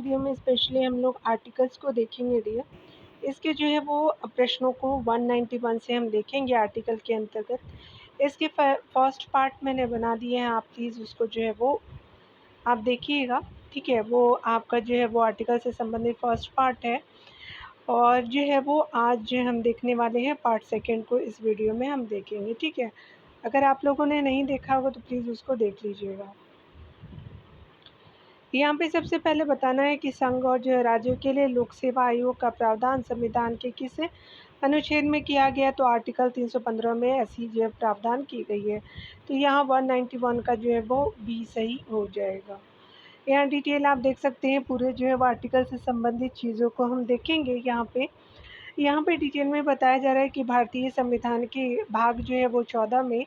Video में specially हम लोग आर्टिकल्स को देखेंगे डियर। इसके जो है वो प्रश्नों को 191 से हम देखेंगे आर्टिकल के अंतर्गत। इसके फर्स्ट पार्ट मैंने बना दिए हैं, आप प्लीज़ उसको जो है वो आप देखिएगा। ठीक है, वो आपका जो है वो आर्टिकल से संबंधित फर्स्ट पार्ट है, और जो है वो आज जो हम देखने वाले हैं पार्ट सेकंड को इस वीडियो में हम देखेंगे। ठीक है, अगर आप लोगों ने नहीं देखा होगा तो प्लीज़ उसको देख लीजिएगा। यहाँ पे सबसे पहले बताना है कि संघ और जो राज्यों के लिए लोक सेवा आयोग का प्रावधान संविधान के किस अनुच्छेद में किया गया, तो आर्टिकल 315 में ऐसी जो प्रावधान की गई है। तो यहाँ 191 का जो है वो भी सही हो जाएगा। यहाँ डिटेल आप देख सकते हैं, पूरे जो है वो आर्टिकल से संबंधित चीज़ों को हम देखेंगे। यहाँ पे डिटेल में बताया जा रहा है कि भारतीय संविधान के भाग जो है वो 14 में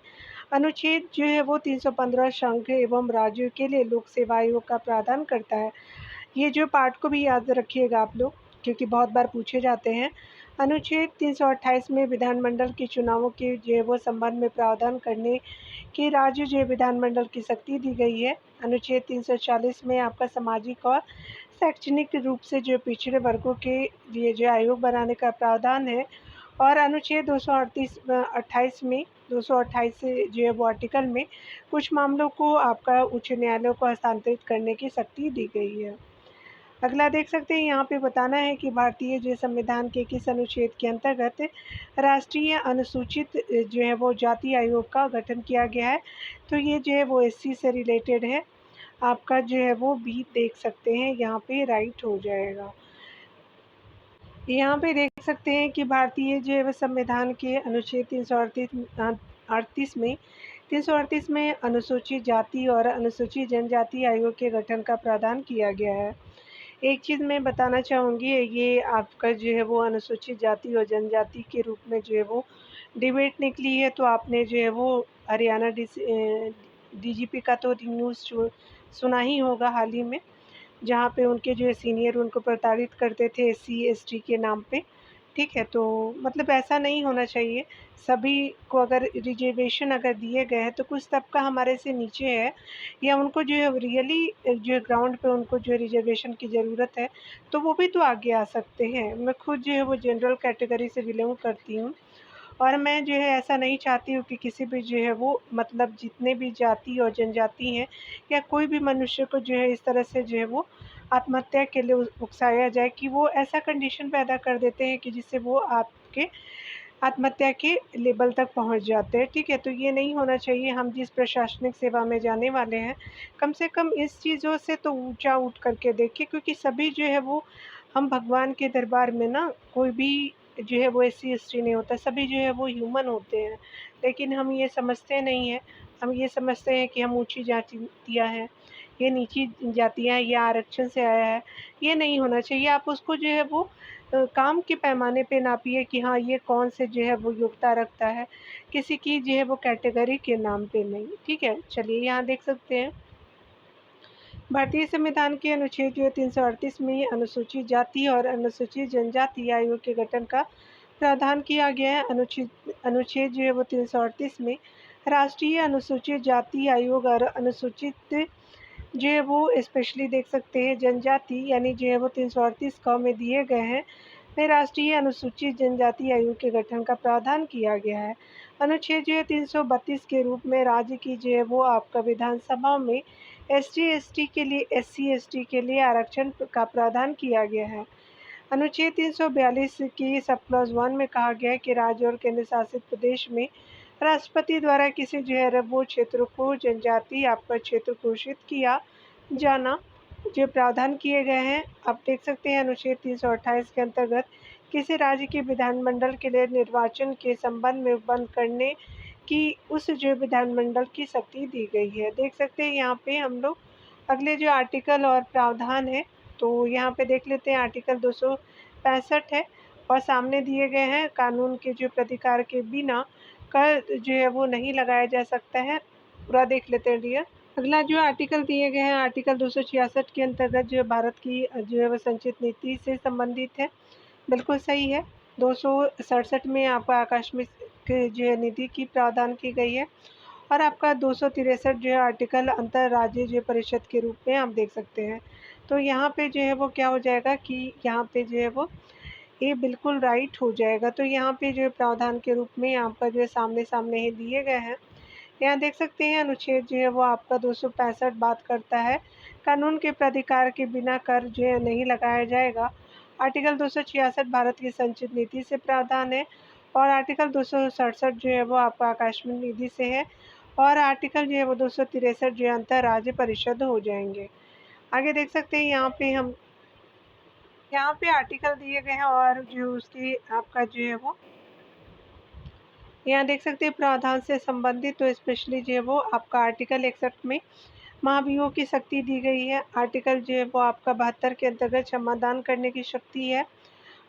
अनुच्छेद जो है वो 315 संघ एवं राज्यों के लिए लोक सेवा आयोग का प्रावधान करता है। ये जो पार्ट को भी याद रखिएगा आप लोग, क्योंकि बहुत बार पूछे जाते हैं। अनुच्छेद 328 में विधानमंडल के चुनावों के जो है वो संबंध में प्रावधान करने की राज्य जो विधानमंडल की शक्ति दी गई है। अनुच्छेद 340 में आपका सामाजिक और शैक्षणिक रूप से जो पिछड़े वर्गों के लिए जो आयोग बनाने का प्रावधान है। और अनुच्छेद 228 में 228 से जो है वो आर्टिकल में कुछ मामलों को आपका उच्च न्यायालय को हस्तांतरित करने की शक्ति दी गई है। अगला देख सकते हैं, यहाँ पे बताना है कि भारतीय जो संविधान के किस अनुच्छेद के अंतर्गत राष्ट्रीय अनुसूचित जो है वो जाति आयोग का गठन किया गया है। तो ये जो है वो एससी से रिलेटेड है, आपका जो है वो भी देख सकते हैं, यहाँ पे राइट हो जाएगा। यहाँ पे देख सकते हैं कि भारतीय जो है वो संविधान के अनुच्छेद 338 में अनुसूचित जाति और अनुसूचित जनजाति आयोग के गठन का प्रावधान किया गया है। एक चीज़ मैं बताना चाहूँगी, ये आपका जो है वो अनुसूचित जाति और जनजाति के रूप में जो है वो डिबेट निकली है। तो आपने जो है वो हरियाणा डीजीपी का तो न्यूज़ सुना ही होगा हाल ही में, जहाँ पे उनके जो सीनियर उनको प्रताड़ित करते थे एससी एसटी के नाम पे। ठीक है, तो मतलब ऐसा नहीं होना चाहिए। सभी को अगर रिजर्वेशन अगर दिए गए हैं तो कुछ तबका हमारे से नीचे है, या उनको जो है रियली जो है ग्राउंड पे उनको जो है रिजर्वेशन की ज़रूरत है, तो वो भी तो आगे आ सकते हैं। मैं खुद जो है वो जनरल कैटेगरी से बिलोंग करती हूँ, और मैं जो है ऐसा नहीं चाहती हूँ कि किसी भी जो है वो मतलब जितने भी जाति और जनजाति हैं, या कोई भी मनुष्य को जो है इस तरह से जो है वो आत्महत्या के लिए उकसाया जाए कि वो ऐसा कंडीशन पैदा कर देते हैं कि जिससे वो आपके आत्महत्या के लेवल तक पहुंच जाते हैं। ठीक है, तो ये नहीं होना चाहिए। हम जिस प्रशासनिक सेवा में जाने वाले हैं, कम से कम इस चीज़ों से तो ऊंचा उठ करके देखें, क्योंकि सभी जो है वो हम भगवान के दरबार में ना, कोई भी जो है वो एससी एसटी नहीं होता, सभी जो है वो ह्यूमन होते हैं। लेकिन हम ये समझते नहीं हैं। हम ये समझते हैं कि हम ऊँची जातियाँ हैं, ये नीची जातियाँ, ये आरक्षण से आया है। ये नहीं होना चाहिए। आप उसको जो है वो काम के पैमाने पे नापिए कि हाँ, ये कौन से जो है वो योग्यता रखता है, किसी की जो है वो कैटेगरी के नाम पे नहीं। ठीक है, चलिए यहाँ देख सकते हैं, भारतीय संविधान के अनुच्छेद जो है 338 में अनुसूचित जाति और अनुसूचित जनजाति आयोग के गठन का प्रावधान किया गया है। अनुच्छेद जो है वो 338 में राष्ट्रीय अनुसूचित जाति आयोग और अनुसूचित जो है वो स्पेशली देख सकते हैं जनजाति, यानी जो है वो 338 क में दिए गए हैं, में राष्ट्रीय अनुसूचित जनजाति आयोग के गठन का प्रावधान किया गया है। अनुच्छेद जो है 332 के रूप में राज्य की जो है वो आपका विधानसभा में एससी एसटी के लिए आरक्षण का प्रावधान किया गया है। अनुच्छेद 342 की सब क्लॉज 1 में कहा गया है कि राज्य और केंद्र शासित प्रदेश में राष्ट्रपति द्वारा किसी जो है वो क्षेत्र को जनजाति आपका क्षेत्र घोषित किया जाना जो प्रावधान किए गए हैं। आप देख सकते हैं अनुच्छेद 328 के अंतर्गत किसी राज्य के विधानमंडल के लिए निर्वाचन के संबंध में बंद करने की उस जो विधानमंडल की शक्ति दी गई है। देख सकते हैं यहाँ पे हम लोग अगले जो आर्टिकल और प्रावधान है, तो यहाँ पे देख लेते हैं आर्टिकल 265 है, और सामने दिए गए हैं कानून के जो प्रतिकार के बिना कर जो है वो नहीं लगाया जा सकता है। पूरा देख लेते हैं डियर। अगला जो आर्टिकल दिए गए हैं आर्टिकल 266 के अंतर्गत जो भारत की जो है वो संचित नीति से संबंधित है। बिल्कुल सही है। 267 में आपका आकस्मिक जो है निधि की प्रावधान की गई है, और आपका 263 जो है आर्टिकल अंतर राज्य जो परिषद के रूप में आप देख सकते हैं। तो यहाँ पे जो है वो क्या हो जाएगा कि यहाँ पे जो है वो ये बिल्कुल राइट हो जाएगा। तो यहाँ पे जो है प्रावधान के रूप में यहाँ पर जो है सामने-सामने ही दिए गए हैं। यहाँ देख सकते हैं अनुच्छेद जो है वो आपका 265 बात करता है, कानून के प्राधिकार के बिना कर जो है नहीं लगाया जाएगा। आर्टिकल 266 भारत की संचित नीति से प्रावधान है और आर्टिकल 267 जो है वो आपका आकस्मिक निधि से है और आर्टिकल जो है वो 263 जो है अंतर्राज्य परिषद हो जाएंगे। आगे देख सकते हैं यहाँ पे आर्टिकल दिए गए हैं और जो उसकी आपका जो है वो यहाँ देख सकते हैं प्रावधान से संबंधित तो स्पेशली जो है वो आपका आर्टिकल 61 में महाभियोग की शक्ति दी गई है। आर्टिकल जो है वो आपका 72 के अंतर्गत क्षमादान करने की शक्ति है।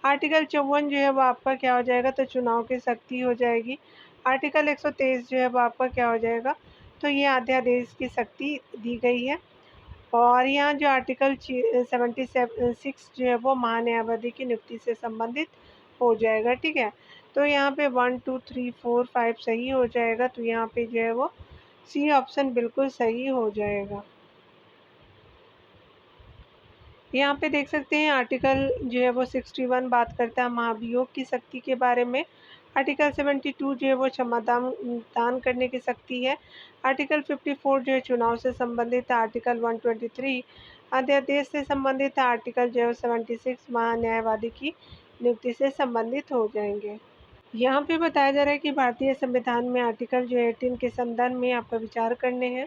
आर्टिकल 54 जो है वो आपका क्या हो जाएगा तो चुनाव की शक्ति हो जाएगी। आर्टिकल 123 जो है वो आपका क्या हो जाएगा तो ये अध्यादेश की शक्ति दी गई है। और यहाँ जो आर्टिकल 76 जो है वो महान्यायवादी की नियुक्ति से संबंधित हो जाएगा। ठीक है, तो यहाँ पे 1 2 3 4 5 सही हो जाएगा। तो यहाँ पे जो है वो सी ऑप्शन बिल्कुल सही हो जाएगा। यहाँ पे देख सकते हैं आर्टिकल जो है वो 61 बात करता है महाभियोग की शक्ति के बारे में। आर्टिकल 72 जो है वो क्षमादान दान करने की शक्ति है। आर्टिकल 54 जो है चुनाव से संबंधित है। आर्टिकल 123 अध्यादेश से संबंधित है। आर्टिकल जो है 76 महान्यायवादी की नियुक्ति से संबंधित हो जाएंगे। यहाँ पे बताया जा रहा है कि भारतीय संविधान में आर्टिकल जो 18 के संदर्भ में आपका विचार करने हैं।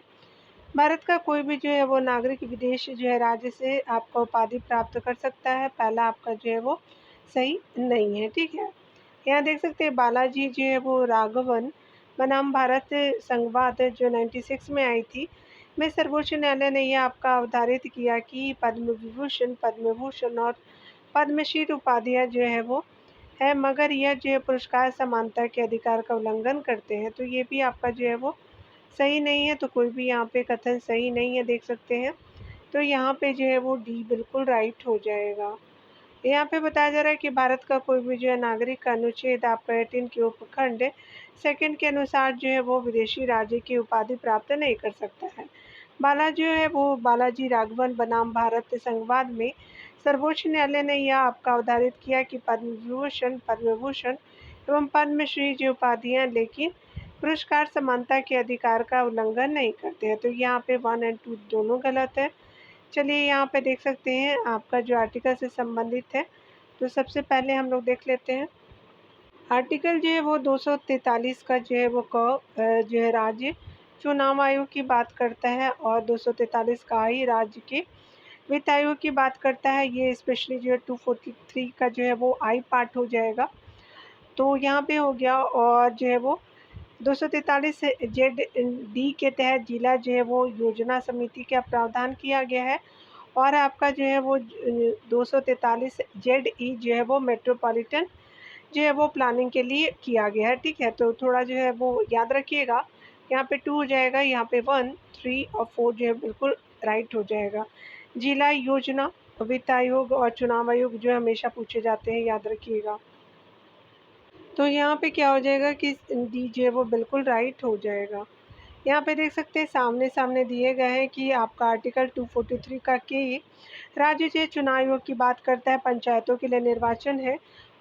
भारत का कोई भी जो है वो नागरिक विदेश जो है राज्य से आपका उपाधि प्राप्त कर सकता है। पहला आपका जो है वो सही नहीं है। ठीक है, यहाँ देख सकते हैं बालाजी जो है वो राघवन बनाम भारत संघवाद जो 96 में आई थी में सर्वोच्च न्यायालय ने यह आपका अवधारित किया कि पद्म विभूषण पद्म भूषण और पद्मश्री उपाधियाँ जो है वो है, मगर यह जो है पुरस्कार समानता के अधिकार का उल्लंघन करते हैं। तो ये भी आपका जो है वो सही नहीं है। तो कोई भी यहाँ पे कथन सही नहीं है, देख सकते हैं। तो यहाँ पे जो है वो डी बिल्कुल राइट हो जाएगा। यहाँ पे बताया जा रहा है कि भारत का कोई भी जो है नागरिक का अनुच्छेद आपका 18 के उपखंड सेकंड के अनुसार जो है वो विदेशी राज्य की उपाधि प्राप्त नहीं कर सकता है। बाला जो है वो बालाजी राघवन बनाम भारत संघवाद में सर्वोच्च न्यायालय ने यह आपका अवधारित किया कि पद्म विभूषण पद्म भूषण एवं पद्मश्री जो उपाधियाँ लेकिन पुरस्कार समानता के अधिकार का उल्लंघन नहीं करते हैं। तो यहाँ पे 1 और 2 दोनों गलत है। चलिए यहाँ पे देख सकते हैं आपका जो आर्टिकल से संबंधित है। तो सबसे पहले हम लोग देख लेते हैं आर्टिकल जो है वो 243 का जो है वो जो है राज्य चुनाव आयोग की बात करता है और 243 का ही राज्य के वित्त आयोग की बात करता है। ये स्पेशली जो है 243 का जो है वो आई पार्ट हो जाएगा। तो यहाँ पे हो गया और जो है वो 243 जेड डी के तहत जिला जो है वो योजना समिति का प्रावधान किया गया है और आपका जो है वो 243 जेड ई जो है वो मेट्रोपॉलिटन जो है वो प्लानिंग के लिए किया गया है। ठीक है, तो थोड़ा जो है वो याद रखिएगा। यहाँ पे 2 हो जाएगा, यहाँ पे 1 3 और 4 जो है बिल्कुल राइट हो जाएगा। जिला योजना वित्त आयोग और चुनाव आयोग जो हमेशा पूछे जाते हैं, याद रखिएगा। तो यहाँ पे क्या हो जाएगा कि डी जो है वो बिल्कुल राइट हो जाएगा। यहाँ पे देख सकते हैं सामने दिए गए हैं कि आपका आर्टिकल 243 का के राज्य जो चुनाव आयोग की बात करता है, पंचायतों के लिए निर्वाचन है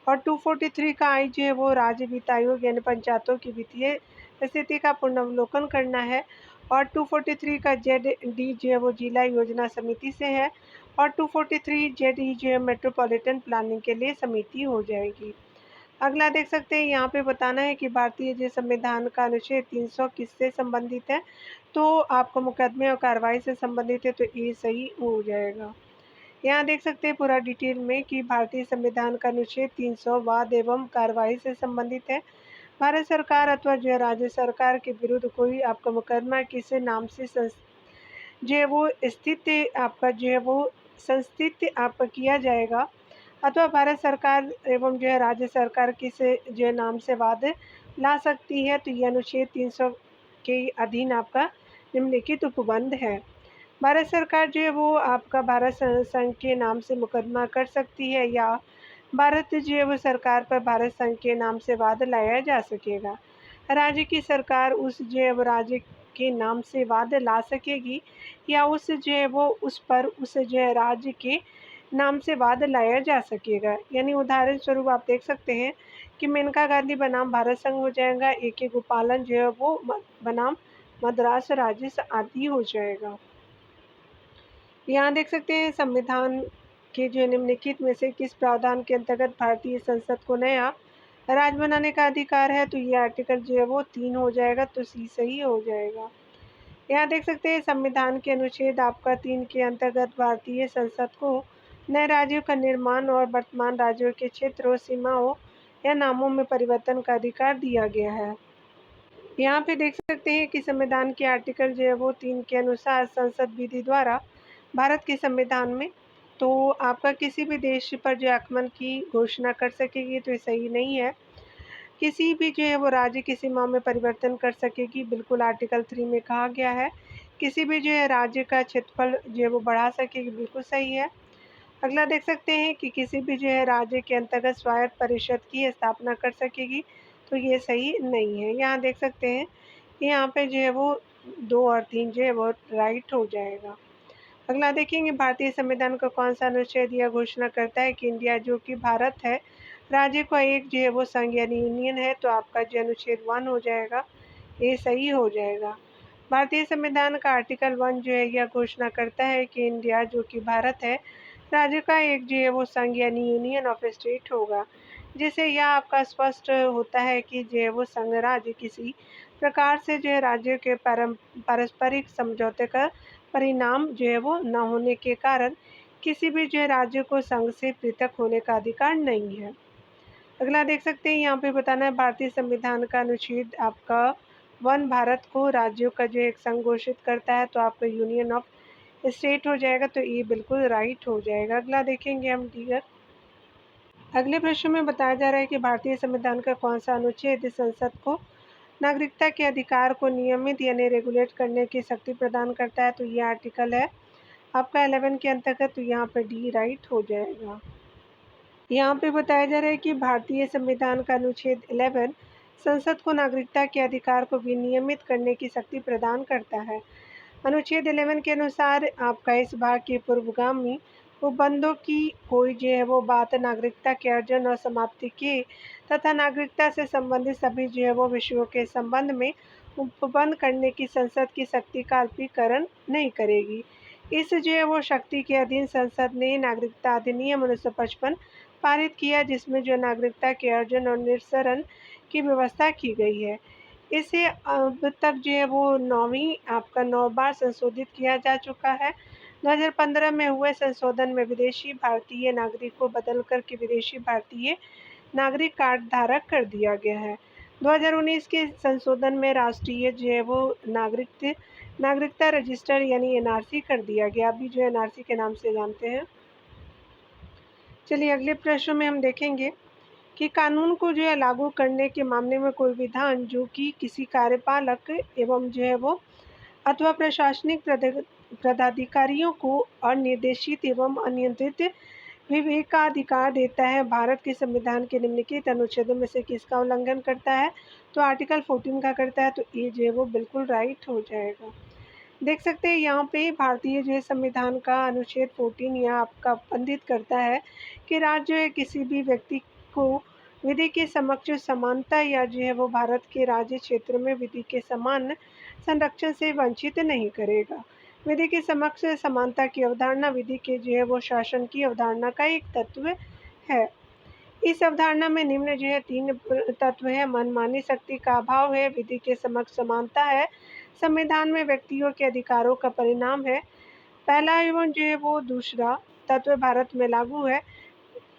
और 243 का आई जो है वो राज्य वित्त आयोग यानी पंचायतों की वित्तीय स्थिति का पुनर्वलोकन करना है और 243 का जेड डी जो है वो जिला योजना समिति से है और 243 जेड ई जो है मेट्रोपॉलिटन प्लानिंग के लिए समिति हो जाएगी। अगला देख सकते हैं यहाँ पे बताना है कि भारतीय जो संविधान का अनुच्छेद 300 किससे संबंधित है। तो आपको मुकदमे और कार्रवाई से संबंधित है, तो ये सही हो जाएगा। यहाँ देख सकते हैं पूरा डिटेल में कि भारतीय संविधान का अनुच्छेद 300 वाद एवं कार्रवाई से संबंधित है। भारत सरकार अथवा जो है राज्य सरकार के विरुद्ध कोई आपका मुकदमा किसी नाम से जो है वो स्थित आपका जो है वो संस्थित आपका किया जाएगा अथवा भारत सरकार एवं जो है राज्य सरकार किस जो है नाम से वाद ला सकती है। तो ये अनुच्छेद 300 के अधीन आपका निम्नलिखित उपबंध है। भारत सरकार जो है वो आपका भारत संघ के नाम से मुकदमा कर सकती है या भारत जो है वो सरकार पर भारत संघ के नाम से वाद लाया जा सकेगा। राज्य की सरकार उस जो है वो राज्य के नाम से वाद ला सकेगी या उस जो है वो उस पर उस जो है राज्य के नाम से वाद लाया जा सकेगा। यानी उदाहरण स्वरूप आप देख सकते हैं कि मेनका गांधी बनाम भारत संघ हो जाएगा, ए.के. गोपालन जो है वो बनाम मद्रास राज्य आदि हो जाएगा। यहाँ देख सकते हैं संविधान के जो निम्नलिखित में से किस प्रावधान के अंतर्गत भारतीय संसद को नया राज्य बनाने का अधिकार है, तो ये आर्टिकल जो है वो 3 हो जाएगा, तो सी सही हो जाएगा। यहाँ देख सकते हैं संविधान के अनुच्छेद आपका 3 के अंतर्गत भारतीय संसद को नए राज्यों का निर्माण और वर्तमान राज्यों के क्षेत्रों, सीमाओं या नामों में परिवर्तन का अधिकार दिया गया है। यहाँ पे देख सकते हैं कि संविधान के आर्टिकल जो है वो 3 के अनुसार संसद विधि द्वारा भारत के संविधान में तो आपका किसी भी देश पर जो आक्रमण की घोषणा कर सकेगी, तो ये सही नहीं है। किसी भी जो है वो राज्य की सीमाओं में परिवर्तन कर सकेगी, बिल्कुल आर्टिकल 3 में कहा गया है। किसी भी जो है राज्य का क्षेत्रफल जो है वो बढ़ा सकेगी, बिल्कुल सही है। अगला देख सकते हैं कि किसी भी जो है राज्य के अंतर्गत स्वायत्त परिषद की स्थापना कर सकेगी, तो ये सही नहीं है। यहाँ देख सकते हैं कि यहाँ पे जो है वो 2 और 3 जो है वो राइट हो जाएगा। अगला देखेंगे भारतीय संविधान का कौन सा अनुच्छेद यह घोषणा करता है कि इंडिया जो कि भारत है राज्य का एक जो है वो संघ यानी यूनियन है, तो आपका जो अनुच्छेद 1 हो जाएगा, ये सही हो जाएगा। भारतीय संविधान का आर्टिकल 1 जो है यह घोषणा करता है कि इंडिया जो कि भारत है राज्य का एक जो है वो संघ यानी यूनियन ऑफ स्टेट होगा, जिससे यह आपका स्पष्ट होता है कि जो है वो संघ राज्य किसी प्रकार से जो है राज्यों के पारस्परिक समझौते का परिणाम जो है वो न होने के कारण किसी भी जो है राज्य को संघ से पृथक होने का अधिकार नहीं है। अगला देख सकते हैं यहाँ पे बताना है भारतीय संविधान का अनुच्छेद आपका 1 भारत को राज्यों का जो एक संघ घोषित करता है, तो आपका यूनियन ऑफ स्टेट हो जाएगा, तो ये बिल्कुल राइट हो जाएगा। अगला देखेंगे हम दीगर। अगले प्रश्न में बताया जा रहा है कि भारतीय संविधान का कौन सा अनुच्छेद संसद को नागरिकता के अधिकार को नियमित यानी रेगुलेट करने की शक्ति प्रदान करता है, तो ये आर्टिकल है आपका 11 के अंतर्गत, तो यहाँ पर डी राइट हो जाएगा। यहाँ पे बताया जा रहा है कि भारतीय संविधान का अनुच्छेद 11 संसद को नागरिकता के अधिकार को विनियमित करने की शक्ति प्रदान करता है। अनुच्छेद 11 के अनुसार आपका इस भाग के पूर्वगामी उपबंधों की कोई जो है वो बात नागरिकता के अर्जन और समाप्ति के तथा नागरिकता से संबंधित सभी जो है वो विषयों के संबंध में उपबंध करने की संसद की शक्ति का अल्पीकरण नहीं करेगी। इस जो है वो शक्ति के अधीन संसद ने नागरिकता अधिनियम 1955 पारित किया, जिसमें जो नागरिकता के अर्जन और निस्सरण की व्यवस्था की गई है। इसे अब तक जो है वो 9 बार संशोधित किया जा चुका है। 2015 में हुए संशोधन में विदेशी भारतीय नागरिक को बदल कर के विदेशी भारतीय नागरिक कार्ड धारक कर दिया गया है। 2019 के संशोधन में राष्ट्रीय जो है वो नागरिकता रजिस्टर यानी एनआरसी कर दिया गया। अभी जो एनआरसी के नाम से जानते हैं। चलिए अगले प्रश्न में हम देखेंगे कि कानून को जो है लागू करने के मामले में कोई विधान जो कि किसी कार्यपालक एवं जो है वो अथवा प्रशासनिक पदाधिकारियों को अनिर्देशित एवं अनियंत्रित विवेकाधिकार देता है, भारत के संविधान के निम्नलिखित अनुच्छेदों में से किसका उल्लंघन करता है, तो आर्टिकल 14 का करता है, तो ये जो है वो बिल्कुल राइट हो जाएगा। देख सकते हैं यहाँ पे भारतीय जो है संविधान का अनुच्छेद 14 यह आपका उपबंधित करता है कि राज्य जो है किसी भी व्यक्ति को विधि के समक्ष समानता या जो है वो भारत के राज्य क्षेत्र में विधि के समान संरक्षण से वंचित नहीं करेगा। विधि के समक्ष समानता की अवधारणा विधि के जो है वो शासन की अवधारणा का एक तत्व है। इस अवधारणा में निम्न जो है 3 तत्व है। मनमानी शक्ति का अभाव है, विधि के समक्ष समानता है, संविधान में व्यक्तियों के अधिकारों का परिणाम है। पहला एवं जो है वो दूसरा तत्व भारत में लागू है।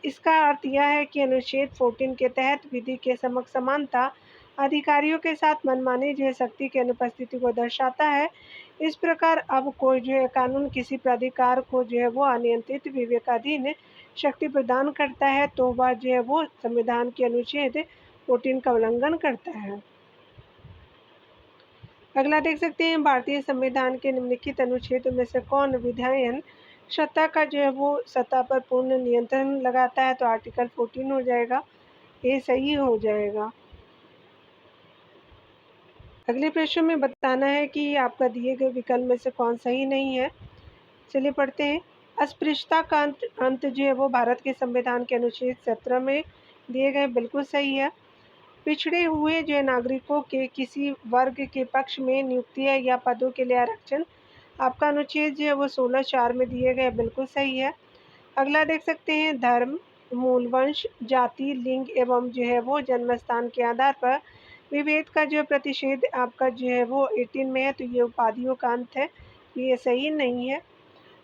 इसका अर्थ यह है कि अनुच्छेद 14 के तहत विधि के समक्ष समानता अधिकारियों के साथ मनमानी जो है शक्ति की अनुपस्थिति को दर्शाता है। इस प्रकार अब कोई जो है कानून किसी प्राधिकार को जो है वो अनियंत्रित विवेकाधीन शक्ति प्रदान करता है, तो वह जो है वो संविधान के अनुच्छेद 14 का उल्लंघन करता है। अगला देख सकते हैं भारतीय संविधान के निम्नलिखित अनुच्छेदों में से कौन विधायन सत्ता का जो है वो सत्ता पर पूर्ण नियंत्रण लगाता है, तो आर्टिकल 14 हो जाएगा, ये सही हो जाएगा। अगले प्रश्न में बताना है कि आपका दिए गए विकल्प में से कौन सही नहीं है। चलिए पढ़ते हैं। अस्पृश्यता का अंत जो है वो भारत के संविधान के अनुच्छेद 17 में दिए गए बिल्कुल सही है। पिछड़े हुए जो नागरिकों के किसी वर्ग के पक्ष में नियुक्तियां या पदों के लिए आरक्षण आपका अनुच्छेद जो है वो 16(4) में दिए गए बिल्कुल सही है। अगला देख सकते हैं, धर्म, मूल वंश, जाति, लिंग एवं जो है वो जन्म स्थान के आधार पर विभेद का जो प्रतिषेध आपका जो है वो 18 में है, तो ये उपाधियों का अंत है, ये सही नहीं है।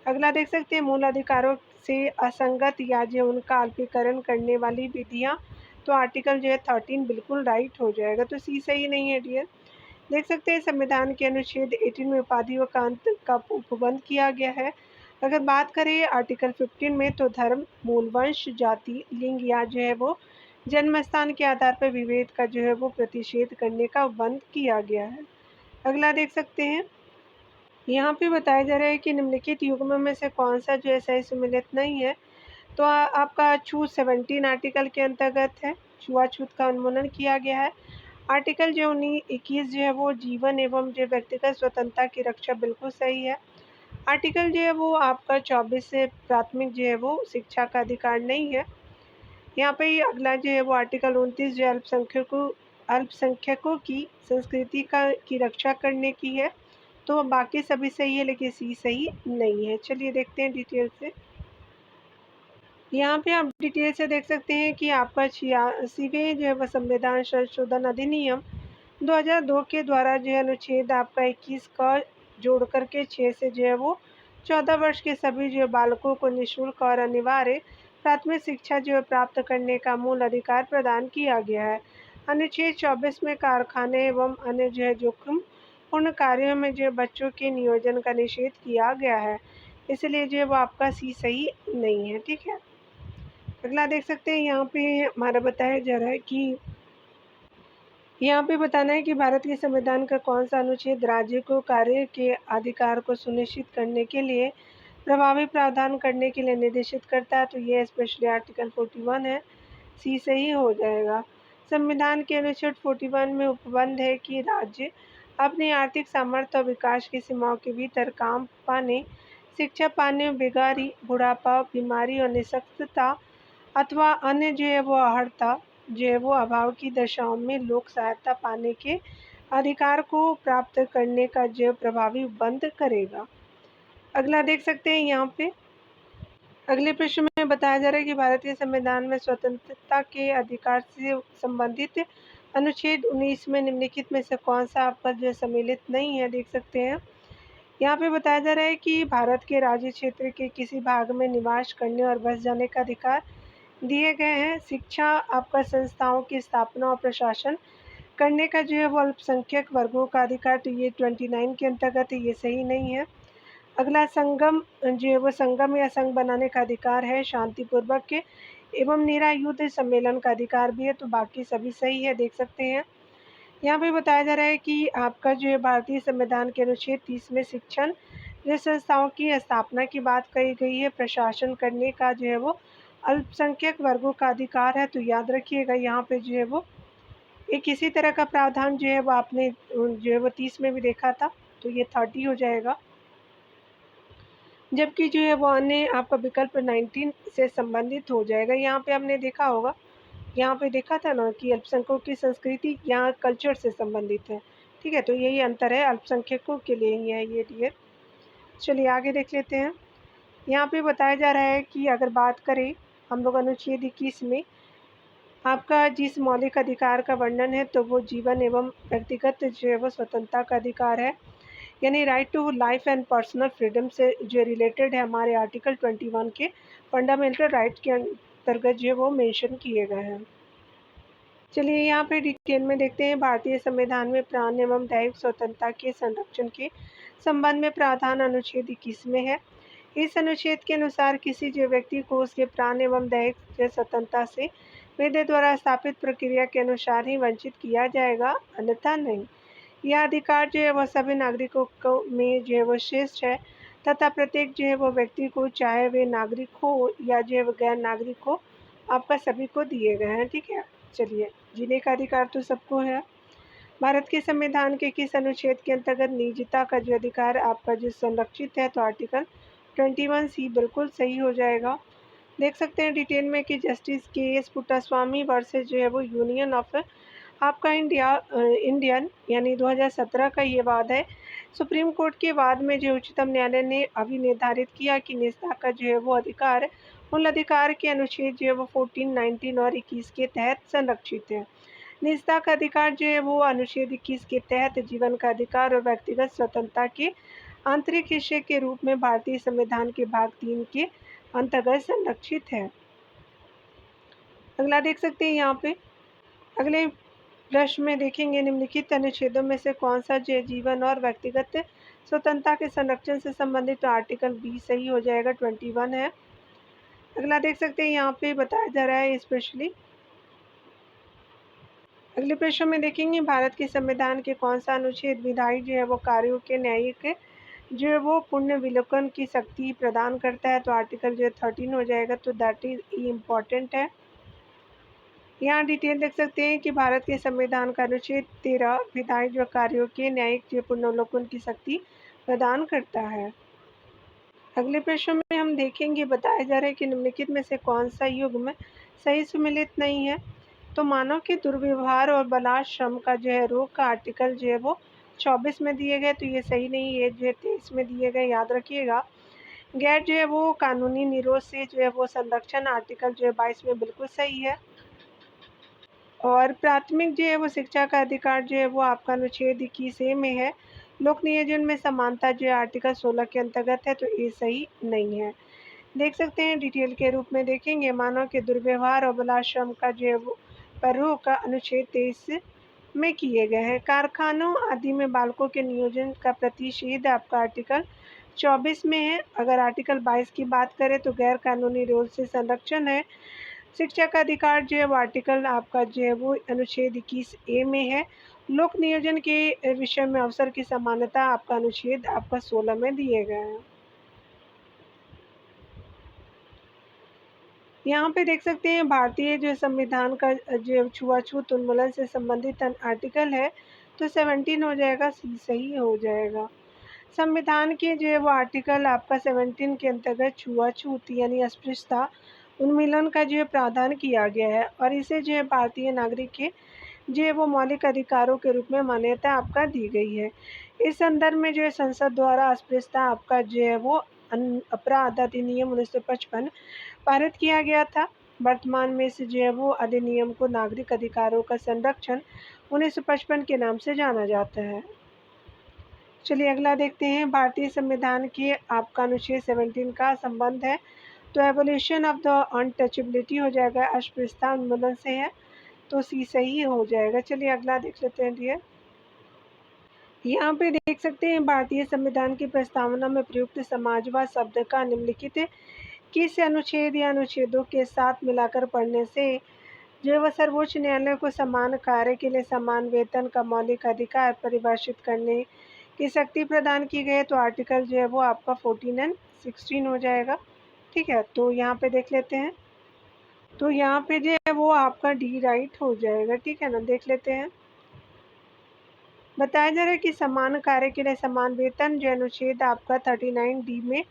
अगला देख सकते हैं, मूल अधिकारों से असंगत या जो उनका अल्पीकरण करने वाली विधियाँ, तो आर्टिकल जो है 13 बिल्कुल राइट हो जाएगा, तो सी सही नहीं है डियर। देख सकते हैं, संविधान के अनुच्छेद 18 में उपाधियों का अंत का उपबंध किया गया है। अगर बात करें आर्टिकल 15 में, तो धर्म, मूल वंश, जाति, लिंग या जो है वो जन्म स्थान के आधार पर विभेद का जो है वो प्रतिषेध करने का बंद किया गया है। अगला देख सकते हैं, यहाँ पे बताया जा रहा है कि निम्नलिखित युग्म में से कौन सा जो है सही सम्मिलित नहीं है। तो आपका छूत 17 आर्टिकल के अंतर्गत है, छुआछूत का उन्मूलन किया गया है। आर्टिकल जो 21 जो है वो जीवन एवं जो व्यक्तिगत स्वतंत्रता की रक्षा बिल्कुल सही है। आर्टिकल जो है वो आपका 24 से प्राथमिक जो है वो शिक्षा का अधिकार नहीं है। यहाँ पे अगला जो है वो आर्टिकल 29 जो अल्पसंख्यकों की संस्कृति की रक्षा करने की है, तो बाकी सभी सही है लेकिन सी सही नहीं है। चलिए देखते हैं डिटेल से। यहाँ पे आप डिटेल से देख सकते हैं कि आपका 86वें जो है वह संविधान संशोधन अधिनियम 2002 के द्वारा जो है अनुच्छेद आपका 21 का जोड़ करके 6 से जो है वो 14 वर्ष के सभी जो है बालकों को निःशुल्क और अनिवार्य प्राथमिक शिक्षा जो है प्राप्त करने का मूल अधिकार प्रदान किया गया है। अनुच्छेद 24 में कारखाने एवं अन्य जो है जोखिम पूर्ण कार्यों में जो बच्चों के नियोजन का निषेध किया गया है, इसलिए जो है वो आपका सी सही नहीं है। ठीक है, अगला देख सकते हैं, यहाँ पे हमारा बताया जा रहा है कि यहाँ पे बताना है कि भारत के संविधान का कौन सा अनुच्छेद राज्य को कार्य के अधिकार को सुनिश्चित करने के लिए प्रभावी प्रावधान करने के लिए निर्देशित करता है, तो ये स्पेशली आर्टिकल 41 है, सी सही हो जाएगा। संविधान के अनुच्छेद 41 में उपबंध है कि राज्य अपनी आर्थिक सामर्थ्य और विकास की सीमाओं के भीतर काम पाने, शिक्षा पाने, बेगारी, बुढ़ापा, बीमारी और निःशक्तता अथवा अन्य जो है वो अर्हता जो है वो अभाव की दशाओं में लोक सहायता पाने के अधिकार को प्राप्त करने का जो प्रभावी बंद करेगा। अगला देख सकते हैं, यहाँ पे अगले प्रश्न में बताया जा रहा है कि भारतीय संविधान में स्वतंत्रता के अधिकार से संबंधित अनुच्छेद 19 में निम्नलिखित में से कौन सा आपका जो सम्मिलित नहीं है। देख सकते हैं, यहाँ पे बताया जा रहा है कि भारत के राज्य क्षेत्र के किसी भाग में निवास करने और बस जाने का अधिकार दिए गए हैं। शिक्षा आपका संस्थाओं की स्थापना और प्रशासन करने का जो है वो अल्पसंख्यक वर्गों का अधिकार, तो ये 29 के अंतर्गत है, ये सही नहीं है। अगला संगम जो है वो संगम या संघ बनाने का अधिकार है, शांतिपूर्वक के एवं निरायुध सम्मेलन का अधिकार भी है, तो बाकी सभी सही है। देख सकते हैं, यहाँ पे बताया जा रहा है कि आपका जो है भारतीय संविधान के अनुच्छेद 30 में शिक्षण जो संस्थाओं की स्थापना की बात कही गई है, प्रशासन करने का जो है वो अल्पसंख्यक वर्गों का अधिकार है, तो याद रखिएगा यहाँ पे जो है वो एक इसी तरह का प्रावधान जो है वो आपने जो है वो 30 में भी देखा था, तो ये 30 हो जाएगा। जबकि जो है वो अन्य आपका विकल्प 19 से संबंधित हो जाएगा। यहाँ पे हमने देखा होगा, यहाँ पे देखा था ना कि अल्पसंख्यकों की संस्कृति यहाँ कल्चर से संबंधित है। ठीक है, तो यही अंतर है, अल्पसंख्यकों के लिए ही है ये डियर। चलिए आगे देख लेते हैं। यहाँ पे बताया जा रहा है कि अगर बात करें हम लोग अनुच्छेद 21 में आपका जिस मौलिक अधिकार का वर्णन है, तो वो जीवन एवं व्यक्तिगत जो है वो स्वतंत्रता का अधिकार है, यानी right to life and personal freedom से जो रिलेटेड है हमारे आर्टिकल 21 के फंडामेंटल राइट के अंतर्गत जो है वो मेंशन किए गए हैं। चलिए यहाँ पे डिटेल में देखते हैं। भारतीय संविधान में प्राण एवं दैहिक स्वतंत्रता के संरक्षण के संबंध में प्रावधान अनुच्छेद 21 में है। इस अनुच्छेद के अनुसार किसी जो व्यक्ति को उसके प्राण एवं दैहिक स्वतंत्रता से विधि द्वारा स्थापित प्रक्रिया के अनुसार ही वंचित किया जाएगा, अन्यथा नहीं। यह अधिकार जो है वह सभी नागरिकों को में जो है वो श्रेष्ठ है तथा प्रत्येक जो है वो व्यक्ति को, चाहे वे नागरिक हो या जो है वो गैर नागरिक हो, आपका सभी को दिए गए हैं। ठीक है, चलिए जीने का अधिकार तो सबको है। भारत के संविधान के किस अनुच्छेद के अंतर्गत निजता का जो अधिकार आपका जो संरक्षित है? तो आर्टिकल 21C बिल्कुल सही हो जाएगा। देख सकते हैं डिटेल में कि जस्टिस के.एस. पुट्टास्वामी वर्सेस जो है वो यूनियन ऑफ आपका इंडियन यानी 2017 का ये वाद है। सुप्रीम कोर्ट के वाद में जो उच्चतम न्यायालय ने अभी निर्धारित किया कि निजता का जो है वो अधिकार मूल अधिकार के अनुच्छेद जो है वो 14, 19 और 21 के तहत संरक्षित है। निजता का अधिकार जो है वो अनुच्छेद 21 के तहत जीवन का अधिकार और व्यक्तिगत स्वतंत्रता के आंतरिक हिस्से के रूप में भारतीय संविधान के भाग 3 के अंतर्गत संरक्षित है। अगला देख सकते हैं यहाँ पे अगले प्रश्न में देखेंगे निम्नलिखित अनुच्छेदों में से कौन सा जो जीवन और व्यक्तिगत स्वतंत्रता के संरक्षण से संबंधित? तो आर्टिकल 20 सही हो जाएगा, 21 है। अगला देख सकते हैं यहाँ पे बताया जा रहा है स्पेशली अगले प्रश्न में देखेंगे भारत के संविधान के कौन सा अनुच्छेद विधायी जो है वो कार्यों के न्यायिक जो है वो पुनर्विलोकन की शक्ति प्रदान करता है? तो आर्टिकल जो है 13 हो जाएगा, तो दैट इज इम्पॉर्टेंट है। यहाँ डिटेल देख सकते हैं कि भारत के संविधान का अनुच्छेद 13 विधायी जो कार्यों के न्यायिक जो पुनर्विलोकन की शक्ति प्रदान करता है। अगले प्रश्न में हम देखेंगे बताया जा रहा है कि निम्नलिखित में से कौन सा युग्म सही सुमेलित नहीं है? तो मानव के दुर्व्यवहार और बलात्श्रम का जो है रोक का आर्टिकल जो है वो 24 में दिए गए, तो ये सही नहीं है, जो है 23 में दिए गए, याद रखिएगा। गैर जो है वो कानूनी निरोध से जो है वो संरक्षण आर्टिकल जो है 22 में बिल्कुल सही है। और प्राथमिक जो है वो शिक्षा का अधिकार जो है वो आपका अनुच्छेद 21A में है। लोक नियोजन में समानता जो है आर्टिकल 16 के अंतर्गत है, तो ये सही नहीं है। देख सकते हैं डिटेल के रूप में देखेंगे मानव के दुर्व्यवहार और बलात्श्रम का जो है वो पर रोक का अनुच्छेद 23 में किए गए हैं। कारखानों आदि में बालकों के नियोजन का प्रतिषेध आपका आर्टिकल 24 में है। अगर आर्टिकल 22 की बात करें तो गैर कानूनी रोल से संरक्षण है। शिक्षा का अधिकार जो है वो आर्टिकल आपका जो है वो अनुच्छेद 21A में है। लोक नियोजन के विषय में अवसर की समानता आपका अनुच्छेद आपका 16 में दिए गए हैं। यहाँ पे देख सकते हैं भारतीय जो संविधान का जो छुआछूत उन्मूलन से संबंधित आर्टिकल है, तो 17 हो जाएगा, सही हो जाएगा। संविधान के जो है वो आर्टिकल आपका 17 के अंतर्गत छुआछूत यानी अस्पृश्यता उन्मूलन का जो है प्रावधान किया गया है और इसे जो है भारतीय नागरिक के जो है वो मौलिक अधिकारों के रूप में मान्यता आपका दी गई है। इस संदर्भ में जो है संसद द्वारा अस्पृश्यता आपका जो है वो अपराध अधिनियम 1955 पारित किया गया था। वर्तमान में इस जो है वो अधिनियम को नागरिक अधिकारों का संरक्षण 1955 के नाम से जाना जाता है। चलिए अगला देखते हैं भारतीय संविधान के आपका अनुच्छेद 17 का संबंध है, तो एबोलिशन ऑफ द अनटचेबिलिटी हो जाएगा, अस्पृश्यता उन्मूलन से है, तो सी सही हो जाएगा। चलिए अगला देख लेते हैं डियर। यहाँ पे देख सकते हैं भारतीय संविधान की प्रस्तावना में प्रयुक्त समाजवाद शब्द का निम्नलिखित किस अनुच्छेद या अनुच्छेदों के साथ मिलाकर पढ़ने से जो है वह सर्वोच्च न्यायालय को समान कार्य के लिए समान वेतन का मौलिक अधिकार परिभाषित करने की शक्ति प्रदान की गई? तो आर्टिकल जो है वो आपका 14 एंड 16 हो जाएगा। ठीक है, तो यहाँ पे देख लेते हैं, तो यहाँ पे जो है वो आपका डी राइट हो जाएगा। ठीक है ना, देख लेते हैं। बताया जा रहा है कि समान कार्य के लिए समान वेतन जो अनुच्छेद आपका 39D में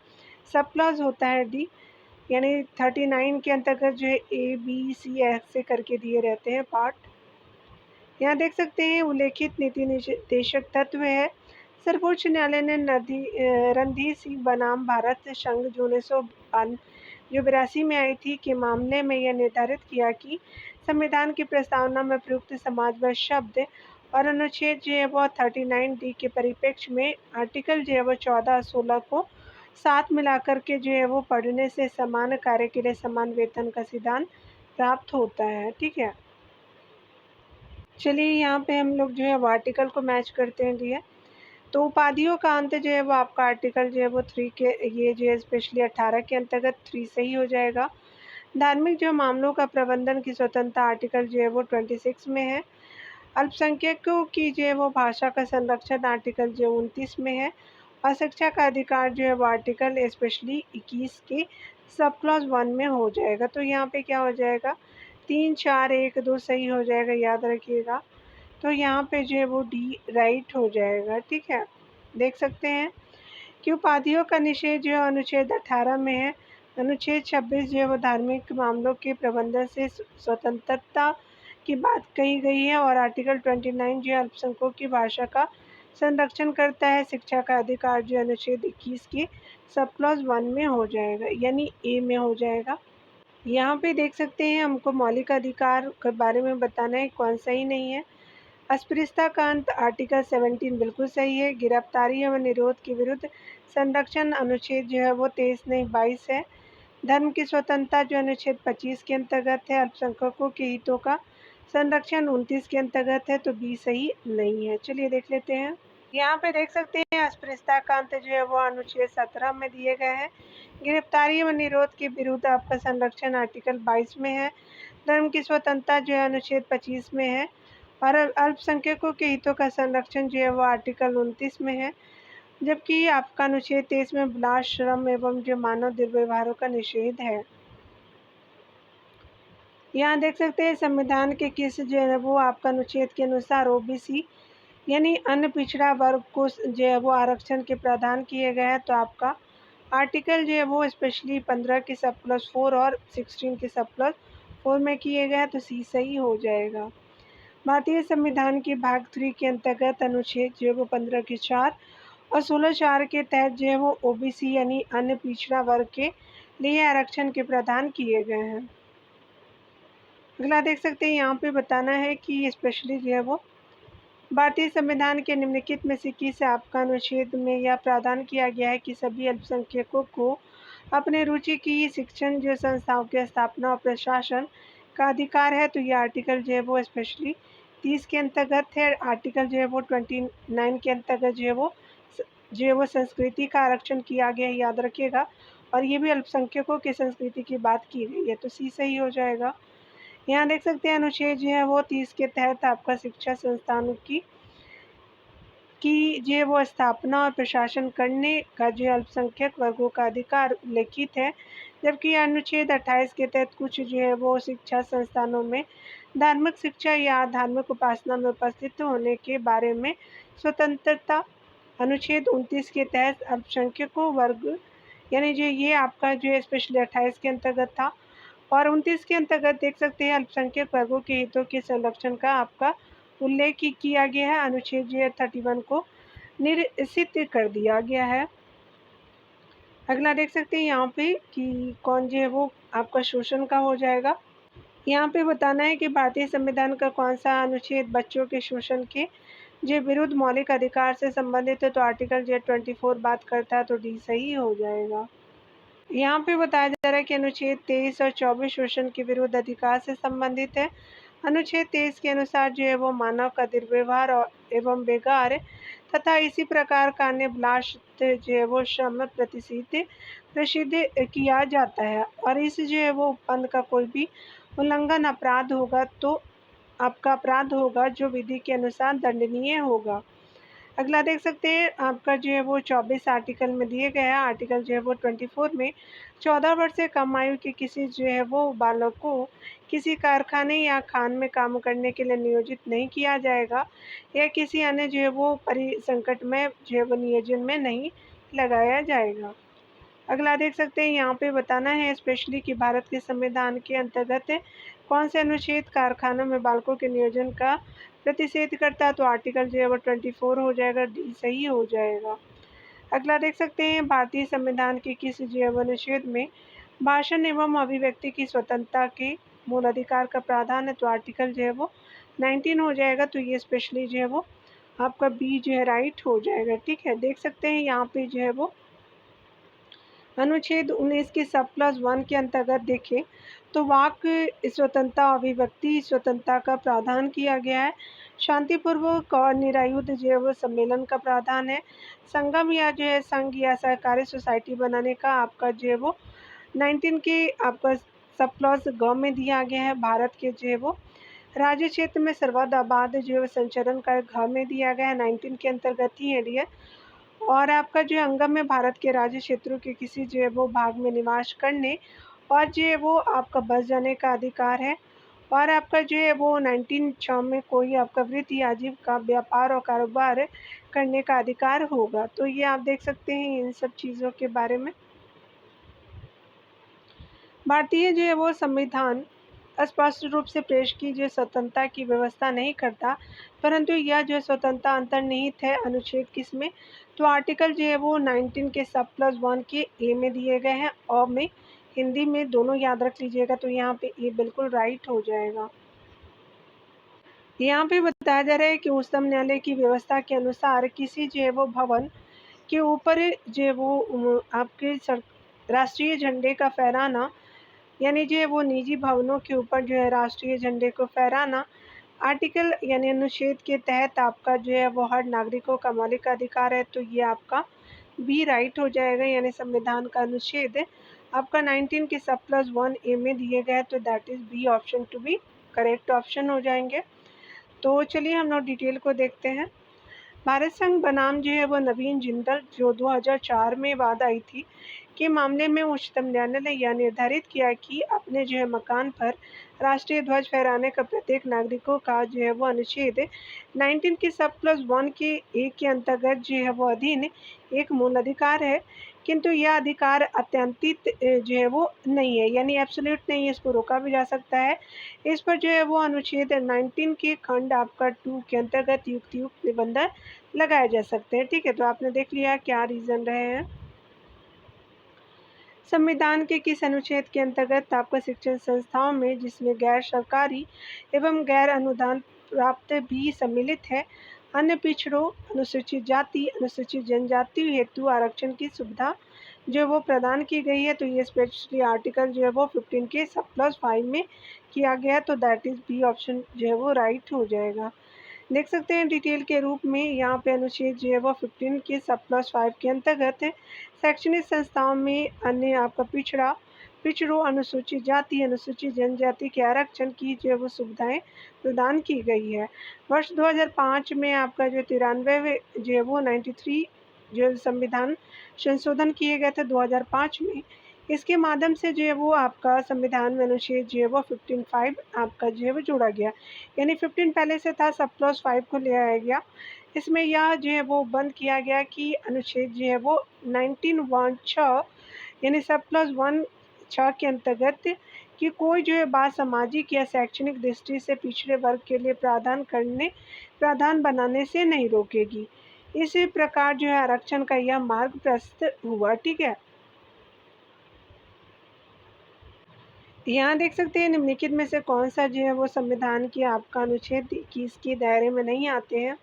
सब क्लॉज होता है डी, यानी 39 के अंतर्गत जो है ABC ऐसे करके दिए रहते हैं पार्ट। यहाँ देख सकते हैं उल्लेखित नीति निर्देशक तत्व है। सर्वोच्च न्यायालय ने रणधीर सिंह बनाम भारत संघ जो 1982 में आई थी के मामले में यह निर्धारित किया कि संविधान की प्रस्तावना में प्रयुक्त समाजवाद शब्द और अनुच्छेद जो है वो 39D के परिप्रेक्ष्य में आर्टिकल जो है वो 14-16 को साथ मिलाकर के जो है वो पढ़ने से समान कार्य के लिए समान वेतन का सिद्धांत प्राप्त होता है। ठीक है, चलिए यहाँ पे हम लोग जो है वो आर्टिकल को मैच करते हैं डियर। तो उपाधियों का अंत जो है वो आपका आर्टिकल जो है वो 3 के ये जो है स्पेशली 18 के अंतर्गत 3 सही हो जाएगा। धार्मिक जो मामलों का प्रबंधन की स्वतंत्रता आर्टिकल जो है वो 26 में है। अल्पसंख्यकों की जो है वो भाषा का संरक्षण आर्टिकल जो 29 में है और शिक्षा का अधिकार जो है वो आर्टिकल स्पेशली 21 के सब क्लॉज 1 में हो जाएगा। तो यहाँ पे क्या हो जाएगा, 3, 4, 1, 2 सही हो जाएगा, याद रखिएगा। तो यहाँ पे जो है वो डी राइट हो जाएगा, ठीक है। देख सकते हैं कि उपाधियों का निषेध जो है अनुच्छेद 18 में है। अनुच्छेद 26 जो है वो धार्मिक मामलों के प्रबंधन से स्वतंत्रता की बात कही गई है, और आर्टिकल 29 जो है अल्पसंख्यकों की भाषा का संरक्षण करता है। शिक्षा का अधिकार जो अनुच्छेद 21 की सब क्लॉज 1 में हो जाएगा, यानी ए में हो जाएगा। यहाँ पे देख सकते हैं हमको मौलिक अधिकार के बारे में बताना है, कौन सा ही नहीं है। अस्पृश्यता का अंत आर्टिकल 17 बिल्कुल सही है। गिरफ्तारी एवं निरोध के विरुद्ध संरक्षण अनुच्छेद जो है वो 23 नहीं 22 है। धर्म की स्वतंत्रता जो अनुच्छेद 25 के अंतर्गत है। अल्पसंख्यकों के हितों का संरक्षण 29 के अंतर्गत है, तो बी सही नहीं है। चलिए देख लेते हैं। यहाँ पे देख सकते हैं अस्पृश्यता का अंत जो है वो अनुच्छेद 17 में दिए गए हैं। गिरफ्तारी व निरोध के विरुद्ध आपका संरक्षण आर्टिकल 22 में है। धर्म की स्वतंत्रता जो है अनुच्छेद 25 में है, और अल्पसंख्यकों के हितों का संरक्षण जो है वो आर्टिकल 29 में है। जबकि आपका अनुच्छेद 23 में बलात्कार, श्रम एवं जो मानव दुर्व्यवहारों का निषेध है। यहाँ देख सकते हैं संविधान के किस जो है वो आपका अनुच्छेद के अनुसार ओबीसी यानी अन्य पिछड़ा वर्ग को जो है वो आरक्षण के प्रावधान किए गए हैं। तो आपका आर्टिकल जो है वो स्पेशली 15 के सब प्लस 4 और 16 के सब प्लस 4 में किए गए हैं, तो सी सही हो जाएगा। भारतीय संविधान के भाग 3 के अंतर्गत अनुच्छेद जो है वो 15 के 4 और 16(4) के तहत जो है वो ओबीसी यानी अन्य पिछड़ा वर्ग के लिए आरक्षण के प्रावधान किए गए हैं। अगला देख सकते हैं यहाँ पे बताना है कि स्पेशली जो है वो भारतीय संविधान के निम्नलिखित में से किस आपका अनुच्छेद में यह प्रावधान किया गया है कि सभी अल्पसंख्यकों को अपने रुचि की शिक्षण जो संस्थाओं की स्थापना और प्रशासन का अधिकार है। तो यह आर्टिकल जो है वो स्पेशली 30 के अंतर्गत है। आर्टिकल जो है वो 29 के अंतर्गत जो है वो संस्कृति का आरक्षण किया गया है, याद रखिएगा। और ये भी अल्पसंख्यकों की संस्कृति की बात की गई है, तो सी सही हो जाएगा। यहाँ देख सकते हैं अनुच्छेद जो है वो 30 के तहत आपका शिक्षा संस्थानों की जो है वो स्थापना और प्रशासन करने का जो अल्पसंख्यक वर्गों का अधिकार उल्लेखित है। जबकि अनुच्छेद 28 के तहत कुछ जो है वो शिक्षा संस्थानों में धार्मिक शिक्षा या धार्मिक उपासना में उपस्थित होने के बारे में स्वतंत्रता। अनुच्छेद 29 के तहत अल्पसंख्यकों वर्ग यानी जो ये आपका जो है स्पेशली 28 के अंतर्गत था, और 29 के अंतर्गत देख सकते हैं अल्पसंख्यक वर्गों के हितों के संरक्षण का आपका उल्लेख किया गया है। अनुच्छेद जो है 31 को निरसित कर दिया गया है। अगला देख सकते हैं यहाँ पे कि कौन जो है वो आपका शोषण का हो जाएगा। यहाँ पे बताना है कि भारतीय संविधान का कौन सा अनुच्छेद बच्चों के शोषण के जो विरुद्ध मौलिक अधिकार से संबंधित है। तो आर्टिकल जो 24 बात करता है, तो डी सही हो जाएगा। यहाँ पे बताया जा रहा है कि अनुच्छेद 23 और 24 शोषण के विरुद्ध अधिकार से संबंधित है। अनुच्छेद 23 के अनुसार जो है वो मानव का दुर्व्यवहार एवं बेगार तथा इसी प्रकार का अन्य बलात्कार जो है वो श्रम प्रसिद्ध किया जाता है, और इस जो है वो उपबंध का कोई भी उल्लंघन अपराध होगा तो आपका अपराध होगा जो विधि के अनुसार दंडनीय होगा। अगला देख सकते हैं आपका जो है वो 24 आर्टिकल में दिए गए हैं। आर्टिकल जो है वो 24 में 14 वर्ष से कम आयु के किसी जो है वो बालक को किसी कारखाने या खान में काम करने के लिए नियोजित नहीं किया जाएगा, या किसी अन्य जो है वो परिसंकट में जो है वो नियोजन में नहीं लगाया जाएगा। अगला देख सकते हैं यहाँ पे बताना है स्पेशली कि भारत के संविधान के अंतर्गत कौन से अनुच्छेद कारखानों में बालकों के नियोजन का प्रतिषेध करता है। तो आर्टिकल जो है वो 24 हो जाएगा, डी सही हो जाएगा। अगला देख सकते हैं भारतीय संविधान के किस जो है वो अनुच्छेद में भाषण एवं अभिव्यक्ति की स्वतंत्रता के मूल अधिकार का प्रावधान है। तो आर्टिकल जो है वो 19 हो जाएगा, तो ये स्पेशली जो है वो आपका बी जो है राइट हो जाएगा, ठीक है। देख सकते हैं यहाँ पे जो है वो अनुच्छेद 19 के सब प्लस 1 के अंतर्गत देखें तो वाक स्वतंत्रता अभिव्यक्ति स्वतंत्रता का प्रावधान किया गया है। शांतिपूर्वक और निरायुध जो है वो सम्मेलन का प्रावधान है। संगम या जो है संघ या सहकारी सोसाइटी बनाने का आपका जो है वो 19 के आपका सब क्लॉज ग में दिया गया है। भारत के जो है वो राज्य क्षेत्र में सर्वाधिक जो है संचरण का घ में दिया गया है, 19 के अंतर्गत ही है डियर। और आपका जो अंगम में भारत के राज्य क्षेत्रों के किसी जो है वो भाग में निवास करने और जो है वो आपका बस जाने का अधिकार है। और आपका जो है वो 19 में कोई आपका वृत्ति आजीविका व्यापार और कारोबार करने का अधिकार होगा। तो ये आप देख सकते हैं इन सब चीज़ों के बारे में। भारतीय जो है वो संविधान स्पष्ट रूप से प्रेस की जो स्वतंत्रता की व्यवस्था नहीं करता, परंतु यह जो स्वतंत्रता अंतर्निहित है अनुच्छेद किसमें, तो आर्टिकल जो है वो 19 के सब प्लस 1 के ए में दिए गए हैं और में हिंदी में दोनों याद रख लीजिएगा, तो यहाँ पे ए बिल्कुल राइट हो जाएगा। यहाँ पे बताया जा रहा है कि उच्चतम न्यायालय की व्यवस्था के अनुसार किसी जो है वो भवन के ऊपर जो है वो आपके राष्ट्रीय झंडे का फहराना, यानी जो है वो निजी भवनों के ऊपर जो है राष्ट्रीय झंडे को फहराना आर्टिकल यानी अनुच्छेद के तहत आपका जो है वो हर नागरिकों का मौलिक अधिकार है। तो ये आपका बी राइट हो जाएगा, यानी संविधान का अनुच्छेद आपका 19 के सब प्लस 1 ए में दिए गए, तो that is B option to be correct option हो जाएंगे। तो चलिए हम लोग डिटेल को देखते हैं। भारत संघ बनाम जो है वो नवीन जिंदल जो 2004 में बात आई थी के मामले में उच्चतम न्यायालय ने यह निर्धारित किया कि अपने जो है मकान पर राष्ट्रीय ध्वज फहराने का प्रत्येक नागरिकों का जो है वो अनुच्छेद 19 के सब प्लस 1 के एक के अंतर्गत जो है वो अधीन एक मूल अधिकार है, किंतु यह अधिकार अत्यंतित जो है वो नहीं है, यानी एब्सोल्यूट नहीं है, इसको रोका भी जा सकता है। इस पर जो है वो अनुच्छेद 19 के खंड आपका 2 के अंतर्गत युक्त निबंध लगाए जा सकते हैं। ठीक है, तो आपने देख लिया क्या रीज़न रहे हैं। संविधान के किस अनुच्छेद के अंतर्गत आपका शिक्षण संस्थाओं में जिसमें गैर सरकारी एवं गैर अनुदान प्राप्त भी सम्मिलित है अन्य पिछड़ों अनुसूचित जाति अनुसूचित जनजाति हेतु आरक्षण की सुविधा जो वो प्रदान की गई है, तो ये स्पेशली आर्टिकल जो है वो 15 के सब प्लस 5 में किया गया, तो दैट इज़ बी ऑप्शन जो है वो राइट हो जाएगा। देख सकते हैं डिटेल के रूप में यहाँ पे अनुच्छेद जो है वो 15 के सब प्लस 5 के अंतर्गत है शैक्षणिक संस्थाओं में अन्य आपका पिछड़ों अनुसूचित जाति अनुसूचित जनजाति के आरक्षण की जो है वो सुविधाएं प्रदान की गई है। वर्ष 2005 में आपका जो 93 जो है वो 93 जो संविधान संशोधन किए गए थे 2005 में, इसके माध्यम से जो है वो आपका संविधान में अनुच्छेद जो है वो 15(5) आपका जो है वो जोड़ा गया, यानी 15 पहले से था सब प्लस 5 को ले आया गया। इसमें यह जो है वो बंद किया गया कि अनुच्छेद जो है वो 19(1)(6) यानी सब प्लस 1(6) के अंतर्गत कि कोई जो है बात सामाजिक या शैक्षणिक दृष्टि से पिछड़े वर्ग के लिए प्रावधान बनाने से नहीं रोकेगी। इसी प्रकार जो है आरक्षण का यह मार्ग प्रशस्त हुआ। ठीक है, यहाँ देख सकते हैं निम्नलिखित में से कौन सा जो है वो संविधान की आपका अनुच्छेद 21 के दायरे में नहीं आते हैं।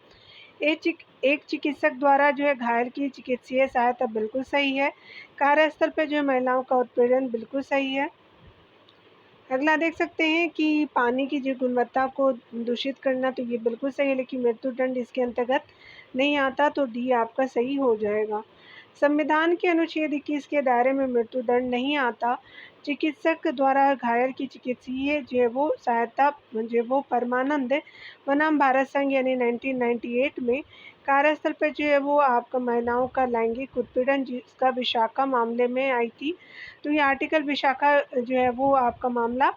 एक चिकित्सक द्वारा जो है घायल की चिकित्सीय सहायता बिल्कुल सही है। कार्यस्थल पर जो है महिलाओं का उत्पीड़न बिल्कुल सही है। अगला देख सकते हैं कि पानी की जो गुणवत्ता को दूषित करना, तो ये बिल्कुल सही है, लेकिन मृत्युदंड इसके अंतर्गत नहीं आता, तो डी आपका सही हो जाएगा। संविधान के अनुच्छेद 21 के दायरे में मृत्युदंड नहीं आता। चिकित्सक द्वारा घायल की चिकित्सीय जो वो सहायता जो वो परमानंद बनाम भारत संघ यानी 1998 में कार्यस्थल पर जो है वो आपका महिलाओं का लैंगिक उत्पीड़न जिसका विशाखा मामले में आई थी, तो ये आर्टिकल विशाखा जो है वो आपका मामला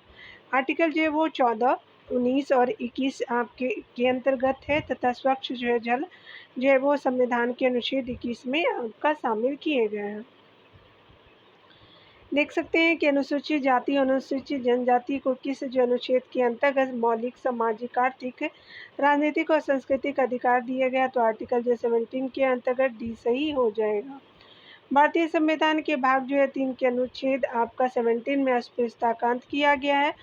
आर्टिकल जो है वो 14, 19 और 21 आपके के अंतर्गत है तथा स्वच्छ जो है जल जो है वो संविधान के अनुच्छेद 21 में आपका शामिल किए गए हैं। देख सकते हैं कि अनुसूचित जाति अनुसूचित जनजाति को किस जो अनुच्छेद के अंतर्गत मौलिक सामाजिक आर्थिक राजनीतिक और सांस्कृतिक अधिकार दिया गया, तो आर्टिकल जो 17 के अंतर्गत डी सही हो जाएगा। भारतीय संविधान के भाग जो है 3 के अनुच्छेद आपका 17 में अस्पष्टताकांत किया गया है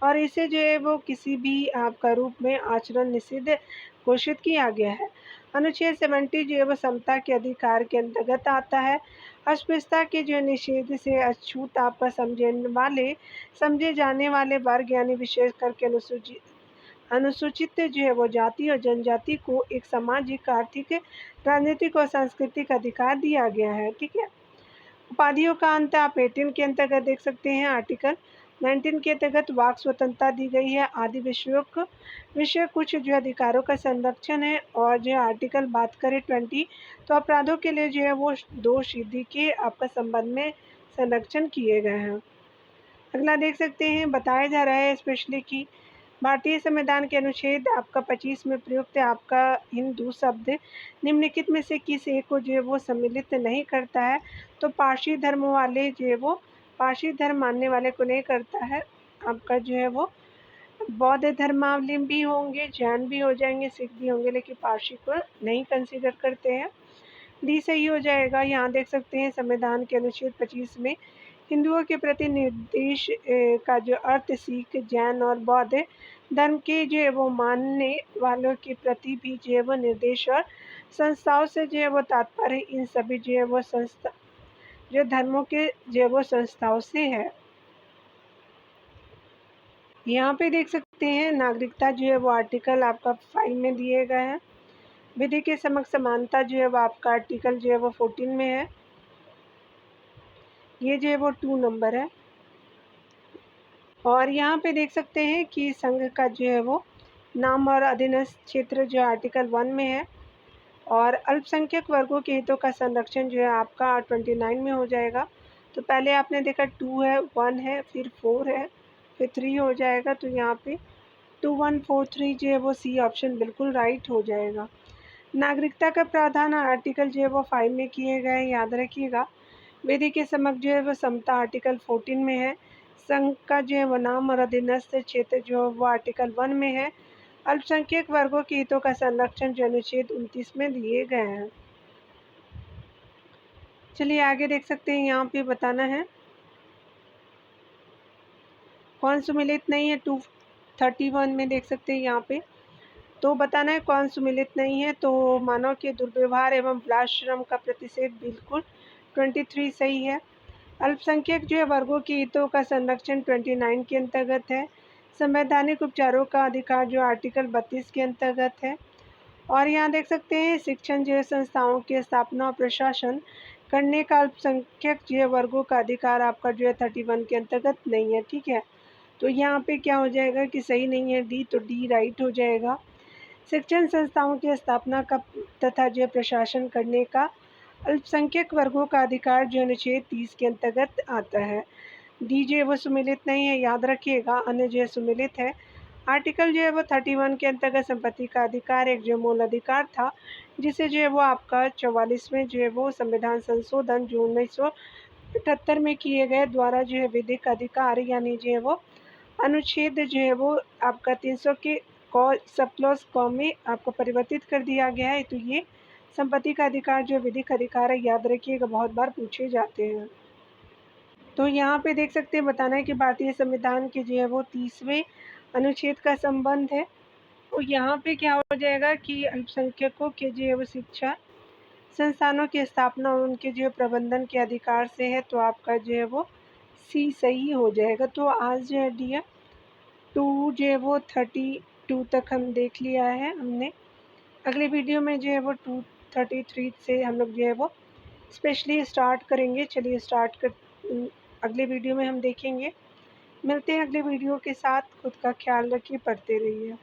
और इसे जो है वो किसी भी आपका रूप में आचरण निषिद्ध घोषित किया गया है। अनुच्छेद 70 जो है वो समता के अधिकार के अंतर्गत आता है। अस्पृश्यता के जो निषेध से अछूत आपका समझे जाने वाले वर्ग यानी विशेष करके अनुसूचित जो है वो जाति और जनजाति को एक सामाजिक आर्थिक राजनीतिक और सांस्कृतिक अधिकार दिया गया है। ठीक है, उपाधियों का अंत आप 18 के अंतर्गत देख सकते हैं। आर्टिकल 19 के अंतर्गत वाक स्वतंत्रता दी गई है। आदि विषय कुछ जो अधिकारों का संरक्षण है और जो आर्टिकल बात करें 20, तो अपराधों के लिए जो है वो दोष सिद्धि के आपका संबंध में संरक्षण किए गए हैं। अगला देख सकते हैं बताया जा रहा है स्पेशली कि भारतीय संविधान के अनुच्छेद आपका 25 में प्रयुक्त आपका हिंदू शब्द निम्नलिखित में से किस एक को जो है वो सम्मिलित नहीं करता है? तो पारसी धर्म वाले जो है वो पारसी धर्म मानने वाले को नहीं करता है। आपका जो है वो बौद्ध धर्मावलंबी होंगे, जैन भी हो जाएंगे, सिख भी होंगे, लेकिन पारसी को नहीं कंसीडर करते हैं। डी सही हो जाएगा। यहाँ देख सकते हैं संविधान के अनुच्छेद 25 में हिंदुओं के प्रति निर्देश का जो अर्थ सिख, जैन और बौद्ध धर्म के जो है वो मानने वालों के प्रति भी जो है वो निर्देश और संस्थाओं से जो है वो तात्पर्य इन सभी जो है वो संस्था जो धर्मों के जो है वो संस्थाओं से है। यहाँ पे देख सकते हैं नागरिकता जो है वो आर्टिकल आपका 5 में दिए गए हैं। विधि के समक्ष समानता जो है वो आपका आर्टिकल जो है वो 14 में है। ये जो है वो 2 नंबर है। और यहाँ पे देख सकते हैं कि संघ का जो है वो नाम और अधीनस्थ क्षेत्र जो आर्टिकल 1 में है। और अल्पसंख्यक वर्गों के हितों का संरक्षण जो है आपका 29 में हो जाएगा। तो पहले आपने देखा 2 है, 1 है, फिर 4 है, फिर 3 हो जाएगा। तो यहाँ पे 2143 जो है वो सी ऑप्शन बिल्कुल राइट हो जाएगा। नागरिकता का प्रावधान आर्टिकल जो है वो 5 में किए गए, याद रखिएगा। विधि के समक्ष जो है वो समता आर्टिकल 14 में है। संघ का जो है वो नाम और अधीनस्थ क्षेत्र जो वो आर्टिकल 1 में है। अल्पसंख्यक वर्गों के हितों का संरक्षण जो अनुच्छेद 29 में दिए गए हैं। चलिए आगे देख सकते हैं, यहाँ पे बताना है कौन सुमिलित नहीं है। 231 में देख सकते हैं यहाँ पे तो बताना है कौन सुमिलित नहीं है। तो मानव के दुर्व्यवहार एवं बालश्रम का प्रतिषेध बिल्कुल 23 सही है। अल्पसंख्यक जो है वर्गों के हितों का संरक्षण 29 के अंतर्गत है। संवैधानिक उपचारों का अधिकार जो आर्टिकल 32 के अंतर्गत है। और यहाँ देख सकते हैं शिक्षण जो है संस्थाओं की स्थापना और प्रशासन करने का अल्पसंख्यक जो है वर्गों का अधिकार आपका जो है 31 के अंतर्गत नहीं है। ठीक है, तो यहाँ पे क्या हो जाएगा कि सही नहीं है डी, तो डी राइट हो जाएगा। शिक्षण संस्थाओं की स्थापना का तथा जो प्रशासन करने का अल्पसंख्यक वर्गों का अधिकार जो अनुच्छेद 30 के अंतर्गत आता है। डी जो है वो सुमिलित नहीं है, याद रखिएगा। अन्य जो है सुमिलित है। आर्टिकल जो है वो 31 के अंतर्गत संपत्ति का अधिकार एक जो मूल अधिकार था, जिसे जो है वो आपका 44वें जो है वो संविधान संशोधन जो 1978 में किए गए द्वारा जो है विधिक अधिकार यानी जो है वो अनुच्छेद जो है वो आपका 300 के सब क्लॉज क में आपको परिवर्तित कर दिया गया है। तो ये संपत्ति का अधिकार जो विधिक अधिकार है, याद रखिएगा, बहुत बार पूछे जाते हैं। तो यहाँ पे देख सकते हैं बताना है कि भारतीय संविधान के जो है वो 30वें अनुच्छेद का संबंध है। तो यहाँ पे क्या हो जाएगा कि अल्पसंख्यकों के जो है वो शिक्षा संस्थानों की स्थापना और उनके जो है प्रबंधन के अधिकार से है। तो आपका जो है वो सी सही हो जाएगा। तो आज जो है डियर 2 जो है वो 32 तक हम देख लिया है हमने। अगले वीडियो में जो है वो 233 से हम लोग जो है वो स्पेशली स्टार्ट करेंगे। चलिए स्टार्ट कर अगले वीडियो में हम देखेंगे। मिलते हैं अगले वीडियो के साथ। खुद का ख्याल रखिए, पढ़ते रहिए।